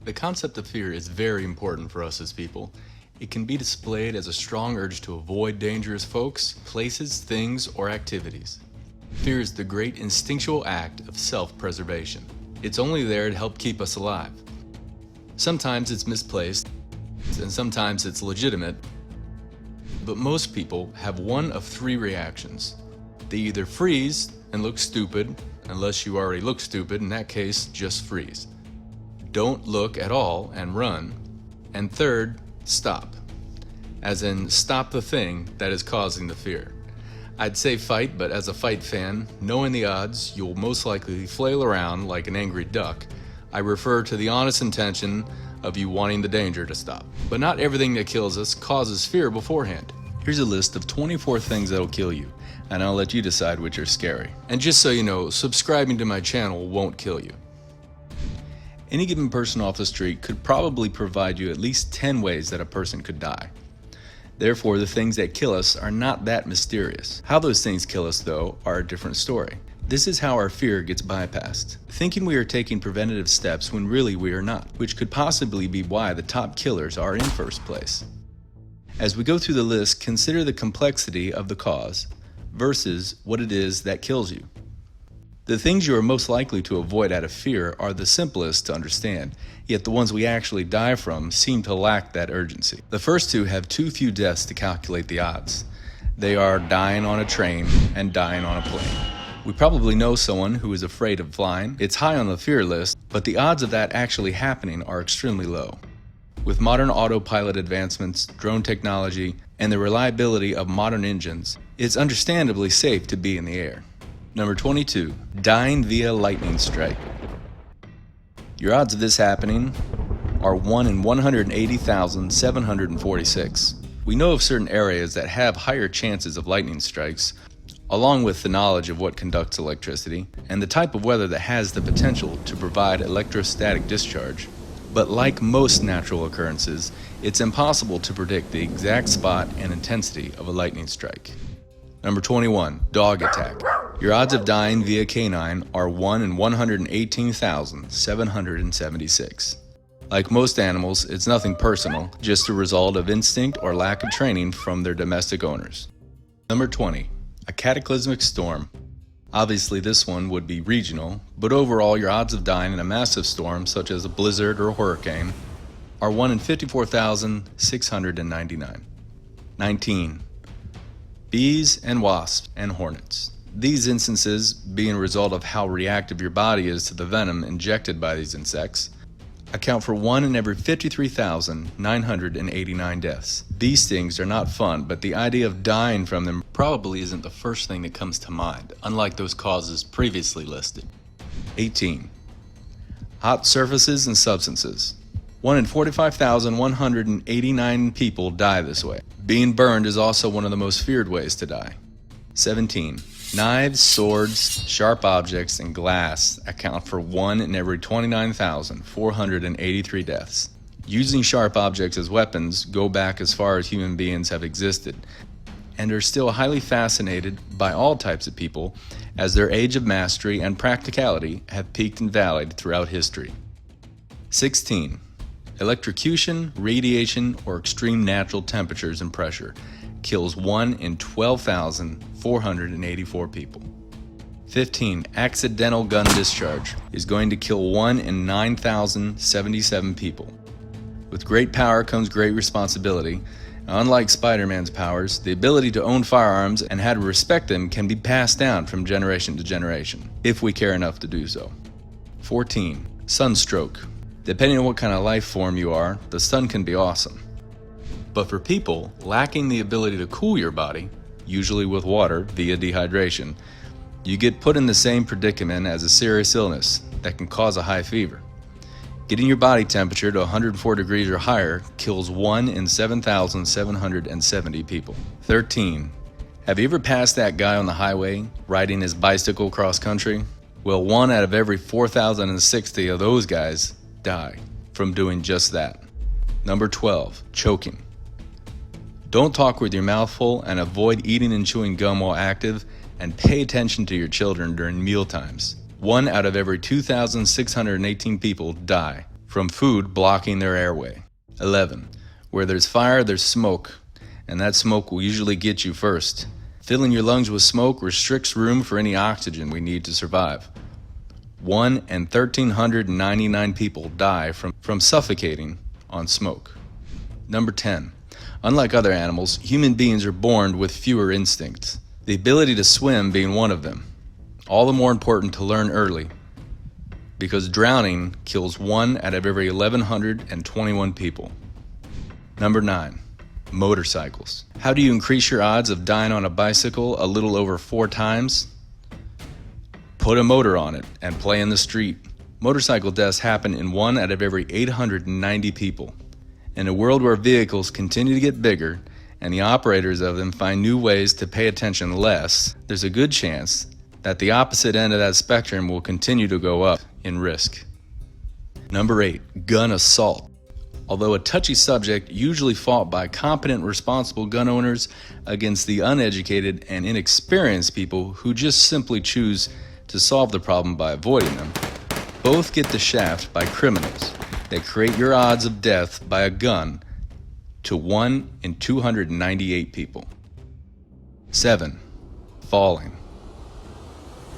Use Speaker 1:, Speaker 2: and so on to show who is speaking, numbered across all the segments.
Speaker 1: The concept of fear is very important for us as people. It can be displayed as a strong urge to avoid dangerous folks, places, things, or activities. Fear is the great instinctual act of self-preservation. It's only there to help keep us alive. Sometimes it's misplaced, and sometimes it's legitimate, but most people have one of three reactions. They either freeze and look stupid, unless you already look stupid, in that case, just freeze. Don't look at all and run. And third, stop. As in, stop the thing that is causing the fear. I'd say fight, but as a fight fan, knowing the odds, you'll most likely flail around like an angry duck. I refer to the honest intention of you wanting the danger to stop. But not everything that kills us causes fear beforehand. Here's a list of 24 things that'll kill you, and I'll let you decide which are scary. And just so you know, subscribing to my channel won't kill you. Any given person off the street could probably provide you at least 10 ways that a person could die. Therefore, the things that kill us are not that mysterious. How those things kill us, though, are a different story. This is how our fear gets bypassed. Thinking we are taking preventative steps when really we are not, which could possibly be why the top killers are in first place. As we go through the list, consider the complexity of the cause versus what it is that kills you. The things you are most likely to avoid out of fear are the simplest to understand, yet the ones we actually die from seem to lack that urgency. The first two have too few deaths to calculate the odds. They are dying on a train and dying on a plane. We probably know someone who is afraid of flying. It's high on the fear list, but the odds of that actually happening are extremely low. With modern autopilot advancements, drone technology, and the reliability of modern engines, it's understandably safe to be in the air. Number 22, dying via lightning strike. Your odds of this happening are 1 in 180,746. We know of certain areas that have higher chances of lightning strikes, along with the knowledge of what conducts electricity and the type of weather that has the potential to provide electrostatic discharge. But like most natural occurrences, it's impossible to predict the exact spot and intensity of a lightning strike. Number 21, dog attack. Your odds of dying via canine are 1 in 118,776. Like most animals, it's nothing personal, just a result of instinct or lack of training from their domestic owners. Number 20, a cataclysmic storm. Obviously this one would be regional, but overall your odds of dying in a massive storm such as a blizzard or a hurricane are 1 in 54,699. 19. Bees and wasps and hornets. These instances, being a result of how reactive your body is to the venom injected by these insects, account for 1 in every 53,989 deaths. These things are not fun, but the idea of dying from them probably isn't the first thing that comes to mind, unlike those causes previously listed. 18. Hot surfaces and substances. 1 in 45,189 people die this way. Being burned is also one of the most feared ways to die. 17. Knives, swords, sharp objects, and glass account for 1 in every 29,483 deaths. Using sharp objects as weapons go back as far as human beings have existed, and are still highly fascinated by all types of people, as their age of mastery and practicality have peaked and valleyed throughout history. 16. Electrocution, radiation, or extreme natural temperatures and pressure kills 1 in 12,484 people. 15. Accidental gun discharge is going to kill 1 in 9,077 people. With great power comes great responsibility. Unlike Spider-Man's powers, the ability to own firearms and how to respect them can be passed down from generation to generation, if we care enough to do so. 14. Sunstroke. Depending on what kind of life form you are, the sun can be awesome. But for people lacking the ability to cool your body, usually with water via dehydration, you get put in the same predicament as a serious illness that can cause a high fever. Getting your body temperature to 104 degrees or higher kills 1 in 7,770 people. 13. Have you ever passed that guy on the highway riding his bicycle cross country? Well, 1 out of every 4,060 of those guys die from doing just that. Number 12, choking. Don't talk with your mouth full and avoid eating and chewing gum while active, and pay attention to your children during meal times. 1 out of every 2,618 people die from from food blocking their airway. 11. Where there's fire, there's smoke, and that smoke will usually get you first. Filling your lungs with smoke restricts room for any oxygen we need to survive. 1 in 1,399 people die from suffocating on smoke. Number 10. Unlike other animals, human beings are born with fewer instincts, the ability to swim being one of them. All the more important to learn early, because drowning kills 1 out of every 1,121 people. Number 9. Motorcycles. How do you increase your odds of dying on a bicycle a little over 4 times? Put a motor on it and play in the street. Motorcycle deaths happen in 1 out of every 890 people. In a world where vehicles continue to get bigger and the operators of them find new ways to pay attention less, there's a good chance that the opposite end of that spectrum will continue to go up in risk. Number 8. Gun assault. Although a touchy subject, usually fought by competent, responsible gun owners against the uneducated and inexperienced people who just simply choose to solve the problem by avoiding them, both get the shaft by criminals that create your odds of death by a gun to 1 in 298 people. 7. Falling.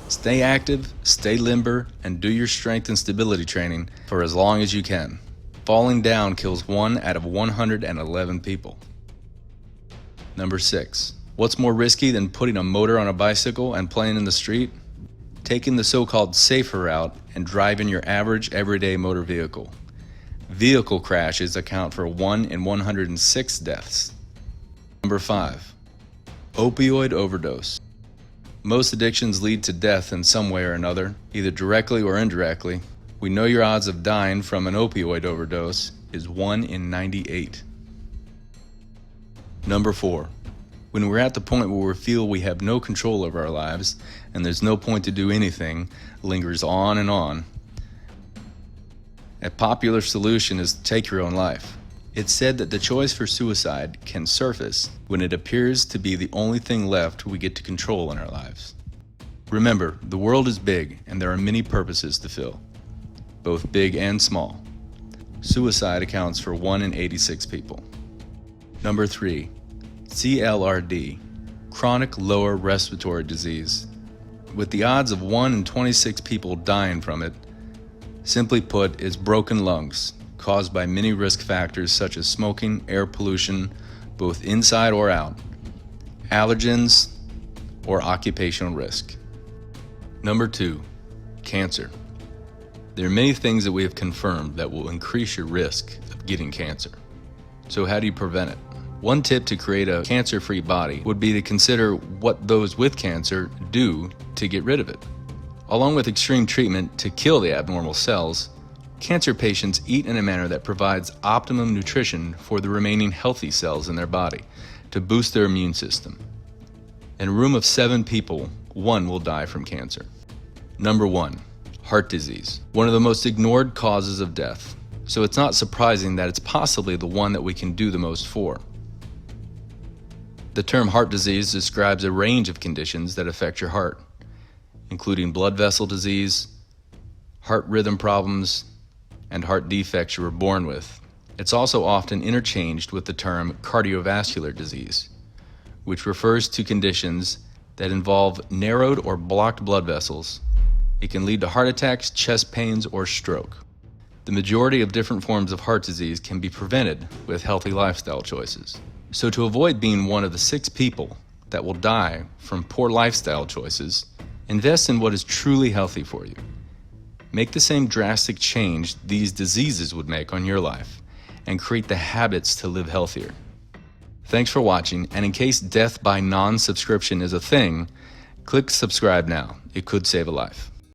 Speaker 1: Stay active, stay limber, and do your strength and stability training for as long as you can. Falling down kills 1 out of 111 people. Number 6. What's more risky than putting a motor on a bicycle and playing in the street? Taking the so-called safer route and driving your average everyday motor vehicle. Vehicle crashes account for 1 in 106 deaths. Number 5. Opioid overdose. Most addictions lead to death in some way or another, either directly or indirectly. We know your odds of dying from an opioid overdose is 1 in 98. Number 4. When we're at the point where we feel we have no control over our lives and there's no point to do anything, lingers on and on. A popular solution is to take your own life. It's said that the choice for suicide can surface when it appears to be the only thing left we get to control in our lives. Remember, the world is big and there are many purposes to fill, both big and small. Suicide accounts for 1 in 86 people. Number 3. CLRD, chronic lower respiratory disease. With the odds of 1 in 26 people dying from it, simply put, is broken lungs, caused by many risk factors such as smoking, air pollution, both inside or out, allergens, or occupational risk. Number 2. Cancer. There are many things that we have confirmed that will increase your risk of getting cancer. So how do you prevent it? One tip to create a cancer-free body would be to consider what those with cancer do to get rid of it. Along with extreme treatment to kill the abnormal cells, cancer patients eat in a manner that provides optimum nutrition for the remaining healthy cells in their body to boost their immune system. In a room of 7 people, 1 will die from cancer. Number 1. Heart disease, one of the most ignored causes of death, so it's not surprising that it's possibly the one that we can do the most for. The term heart disease describes a range of conditions that affect your heart, including blood vessel disease, heart rhythm problems, and heart defects you were born with. It's also often interchanged with the term cardiovascular disease, which refers to conditions that involve narrowed or blocked blood vessels. It can lead to heart attacks, chest pains, or stroke. The majority of different forms of heart disease can be prevented with healthy lifestyle choices. So to avoid being one of the 6 people that will die from poor lifestyle choices, invest in what is truly healthy for you. Make the same drastic change these diseases would make on your life, and create the habits to live healthier. Thanks for watching, and in case death by non-subscription is a thing, click subscribe now. It could save a life.